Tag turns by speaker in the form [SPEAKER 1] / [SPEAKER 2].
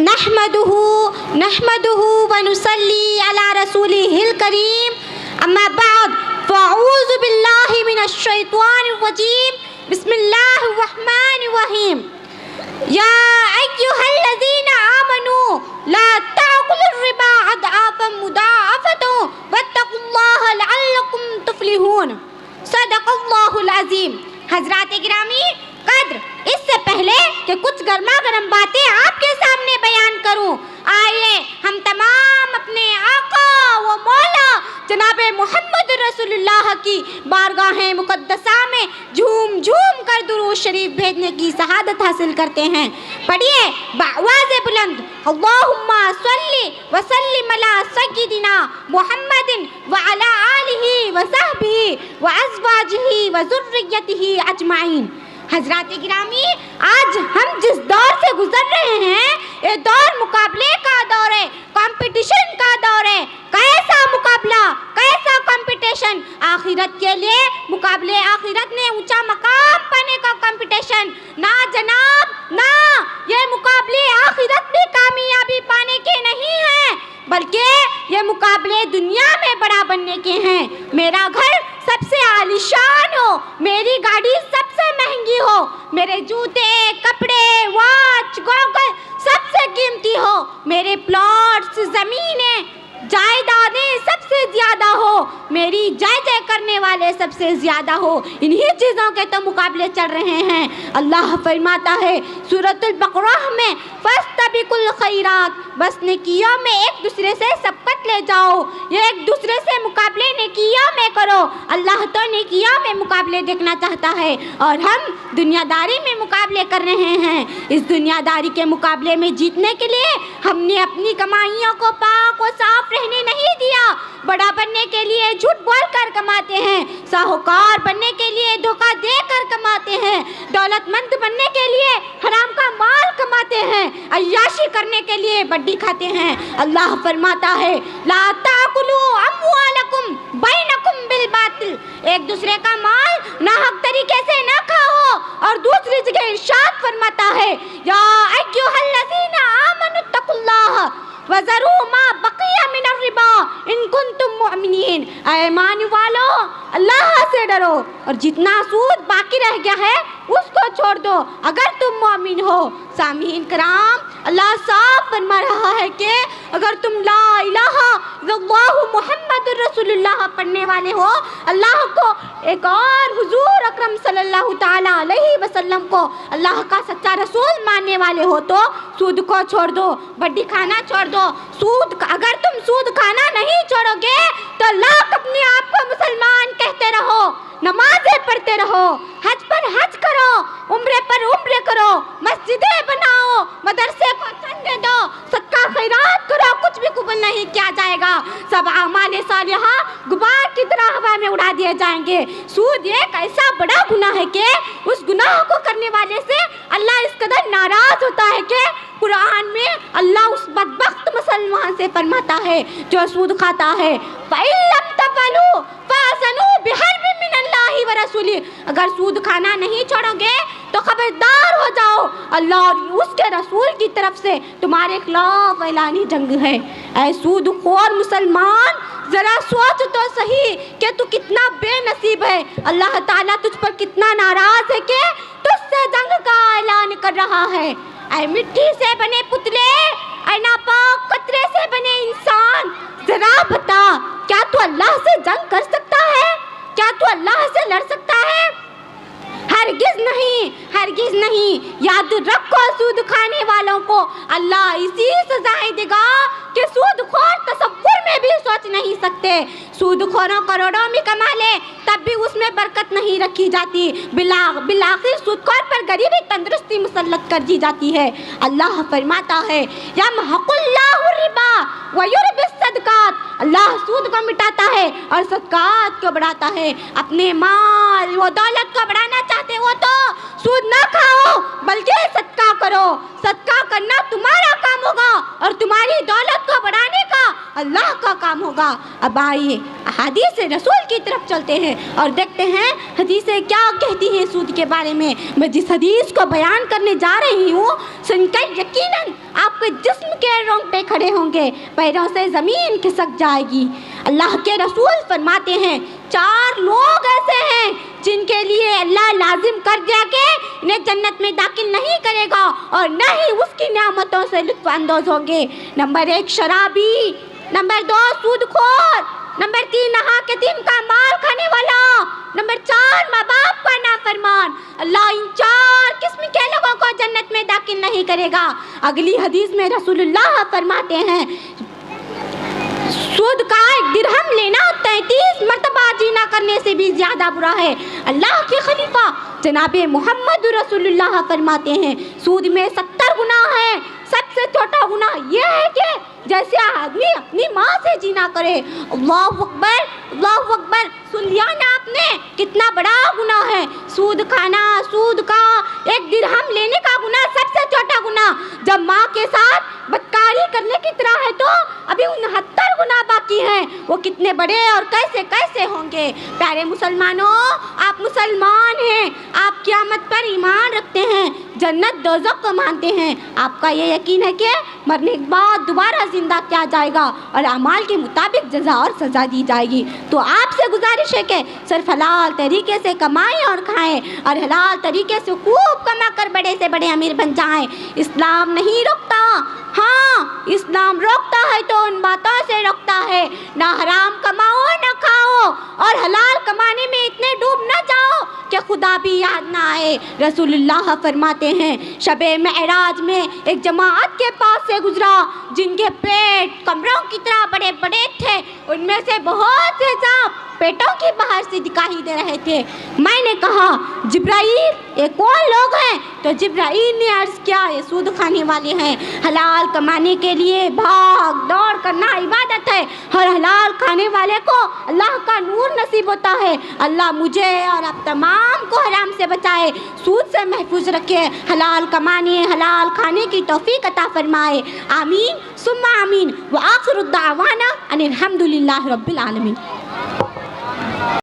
[SPEAKER 1] نحمده ونصلي على رسوله الكريم اما بعد فاعوذ بالله من الشيطان الرجيم بسم الله الرحمن الرحيم يا أيها الذين آمنوا لا تأكلوا الربا أضعافا مضاعفة واتقوا الله لعلكم تفلحون صدق اللہ العظیم۔ حضرات گرامی قدر، اس سے پہلے کہ کچھ گرما گرم باتیں آپ کے سامنے بیان کروں، آئیے ہم تمام اپنے آقا و مولا جناب محمد رسول اللہ کی بارگاہ مقدسہ میں جھوم جھوم کر درود شریف بھیجنے کی سعادت حاصل کرتے ہیں۔ پڑھیے بآواز بلند، اللہم صلی وسلم علی سیدنا محمد وعلی آلہ وصحبہ وازواجہ وذریتہ اجمعین۔ حضرات گرامی، آج ہم جس دور سے گزر رہے ہیں یہ دور مقابلے کا دور ہے، کمپٹیشن کا دور ہے۔ کیسا مقابلہ، کیسا کمپٹیشن؟ آخرت کے لیے مقابلے، آخرت میں اونچا مقام پانے کا کمپٹیشن۔ نہ جناب نہ، یہ مقابلے آخرت میں کامیابی پانے کے نہیں ہیں، بلکہ یہ مقابلے دنیا میں بڑا بننے کے ہیں۔ میرا گھر سب سے عالیشان ہو، میری گاڑی سب سے مہنگی ہو، میرے جوتے، کپڑے، واچ، گوگل سب سے قیمتی ہو، میرے پلاٹس، زمینیں، جائیدادیں سب سے زیادہ ہو، میری جے جے کرنے والے سب سے زیادہ ہو۔ انہی چیزوں کے تو مقابلے چل رہے ہیں۔ اللہ فرماتا ہے سورۃ البقرہ میں فاستبقوا الخیرات، بس نیکیوں میں ایک دوسرے سے سبقت لے جاؤ، یہ ایک دوسرے سے مقابلے نیکیوں میں کرو۔ اللہ تو نیکیوں میں مقابلے دیکھنا چاہتا ہے اور ہم دنیا داری میں مقابلے کر رہے ہیں۔ اس دنیا داری کے مقابلے میں جیتنے کے لیے ہم نے اپنی کمائیوں کو پاک و صاف رہنے نہیں دیا۔ بڑا بننے کے لیے جھوٹ بول کر کماتے ہیں، ساہوکار بننے کے لیے دھوکہ دے کر کماتے ہیں، دولت مند بننے کے لیے حرام کا مال کماتے ہیں، عیاشی کرنے کے لیے بڈی کھاتے ہیں۔ اللہ فرماتا ہے لا تاکلوا اموالکم بینکم بالباطل، ایک دوسرے کا مال ناحق طریقے سے نہ کھاؤ۔ اور دوسری جگہ ارشاد فرماتا ہے یا ایھا الذین آمنوا اتقوا اللہ وَذَرُوا مَا بَقِيَ مِنَ الرِّبَا إِن كُنتُم مُّؤْمِنِينَ، اے ایمان والو اللہ سے ڈرو اور جتنا سود باقی رہ گیا ہے اس کو چھوڑ دو اگر تم مومن ہو۔ سامعین کرام، اللہ صاف فرما رہا ہے کہ اگر تم لا الہ الا اللہ محمد رسول اللہ پڑھنے والے ہو، اللہ کو ایک اور حضور اکرم صلی اللہ تعالی علیہ وسلم کو اللہ کا سچا رسول ماننے والے ہو تو سود کو چھوڑ دو، بڈی کھانا چھوڑ دو۔ سود، اگر تم سود کھانا نہیں چھوڑو گے تو لاکھ اپنے آپ کو مسلمان کہتے رہو، نمازیں پڑھتے رہو، حج پر حج کرو، عمرے پر عمرے کرو، مسجدیں بناؤ، مدرسے کو چندے دو، صدقہ خیرات کرو، کچھ بھی قبول نہیں کیا جائے گا۔ سب اعمال صالحہ غبار کی طرح ہوا میں اڑا دیے جائیں گے۔ سود ایک ایسا بڑا گناہ ہے کہ اس گناہ کو کرنے والے سے اللہ اس قدر ناراض ہوتا ہے کہ قرآن میں اللہ اس بدبخت مسلمان سے فرماتا ہے جو سود کھاتا ہے فَإِن لَمْ تَفْعَلُوا فَأْذَنُوا بِحَرْبٍ مِّنَ اللَّهِ وَرَسُولِهِ، اگر سود کھانا نہیں چھوڑو گے تو خبردار ہو جاؤ، اللہ اور اس کے رسول کی طرف سے تمہارے خلاف اعلانی جنگ ہے۔ اے سود خور مسلمان، ذرا سوچ تو صحیح کہ تو کتنا بے نصیب ہے، اللہ تعالیٰ تجھ پر کتنا ناراض ہے کہ تجھ سے جنگ کا اعلان کر رہا ہے۔ اے مٹی سے بنے پتلے، اے ناپاک قطرے سے بنے انسان، ذرا بتا کیا تو اللہ سے جنگ کر سکتا ہے؟ کیا تو اللہ سے لڑ سکتا ہے؟ ہرگز نہیں، ہرگز نہیں۔ یاد رکھو سود کھانے والوں کو اللہ اسی سزائیں دے گا کہ سود خور تصور میں بھی سوچ نہیں سکتے۔ سود خوروں کروڑوں میں کما لے تب بھی اس میں برکت نہیں رکھی جاتی، بالآخر سود خور پر غریبی تندرستی مسلط کر دی جاتی ہے۔ اللہ فرماتا ہے یمحق اللہ الربا ویربی الصدقات، اللہ سود کو مٹاتا ہے اور صدقات کو بڑھاتا ہے۔ اپنے مال و دولت کو بڑھانا چاہتے ہو تو سود نہ کھاؤ بلکہ صدقہ کرو۔ صدقہ کرنا تمہارا کام ہوگا اور تمہاری دولت کو بڑھانے کا اللہ کا کام ہوگا۔ اب آئیے حدیث رسول کی طرف چلتے ہیں اور دیکھتے ہیں حدیثیں کیا کہتی ہیں سود کے بارے میں۔ میں جس حدیث کو بیان کرنے جا رہی ہوں سن کر یقیناً آپ کے جسم کے رونگٹے کھڑے ہوں گے، پیروں سے زمین کھسک جائے گی۔ اللہ کے رسول فرماتے ہیں 4 لوگ ایسے ہیں جن کے لیے اللہ لازم کر دیا کہ انہیں جنت میں داخل نہیں کرے گا اور نہ ہی اس کی نعمتوں سے لطف اندوز ہوں گے۔ نمبر 1 شرابی، نمبر 2 سود خور، نمبر 3 ناحق یتیم کا مال کھانے والا، نمبر 4 ماں باپ کا نافرمان۔ اللہ ان 4 قسم کے لوگوں کو جنت میں داخل نہیں کرے گا۔ اگلی حدیث میں رسول اللہ فرماتے ہیں سود کا 1 درہم لینا 33 مرتبہ زنا کرنے سے بھی زیادہ برا ہے۔ اللہ کے خلیفہ جناب محمد رسول اللہ فرماتے ہیں سود میں 70 گناہ ہے۔ سب سے چھوٹا گناہ یہ ہے کہ جیسے آدمی اپنی ماں سے زنا کرے۔ اللہ اکبر، اللہ اکبر، سن لیا نا آپ نے کتنا بڑا گناہ ہے سود کھانا، سود کا 1 درہم لینے کا گناہ سب سے چھوٹا گناہ۔ جب ماں کے ساتھ بدکاری کرنے کی طرح ہے تو ابھی 69 گناہ باقی ہیں، وہ کتنے بڑے اور کیسے کیسے ہوں گے۔ پیارے مسلمانوں، آپ مسلمان ہیں، آپ قیامت پر ایمان رکھتے ہیں، جنت دوزخ کو مانتے ہیں، آپ کا یہ یقین ہے کہ مرنے کے بعد دوبارہ زندہ کیا جائے گا اور اعمال کے مطابق جزا اور سزا دی جائے گی۔ تو آپ سے گزارش ہے کہ صرف حلال طریقے سے کمائیں اور کھائیں اور حلال طریقے سے خوب کما کر بڑے سے بڑے امیر بن جائیں۔ اسلام نہیں روکتا، ہاں اسلام روکتا ہے تو ان باتوں سے روکتا ہے نہ حرام کماؤ نہ کھاؤ اور حلال کمانے میں اتنے ڈوب نہ جاؤ کہ خدا بھی یاد نہ آئے۔ رسول اللہ فرماتے ہیں شب معراج میں ایک جماعت کے پاس سے گزرا جن کے پیٹ کمروں کی طرح بڑے بڑے تھے، ان میں سے بہت سے سانپ پیٹوں کے باہر سے دکھائی دے رہے تھے۔ میں نے کہا جبرائیل یہ کون لوگ ہیں؟ تو جبرائیل نے عرض کیا یہ سود کھانے والے ہیں۔ حلال کمانے کے لیے بھاگ دوڑ کرنا عبادت ہے، ہر حلال کھانے والے کو اللہ کا نور نصیب ہوتا ہے۔ اللہ مجھے اور آپ تمام کو حرام سے بچائے، سود سے محفوظ رکھے، حلال کمانے حلال کھانے کی توفیق عطا فرمائے، آمین ثم آمین۔ وآخر الدعوانا ان الحمد للہ رب العالمین۔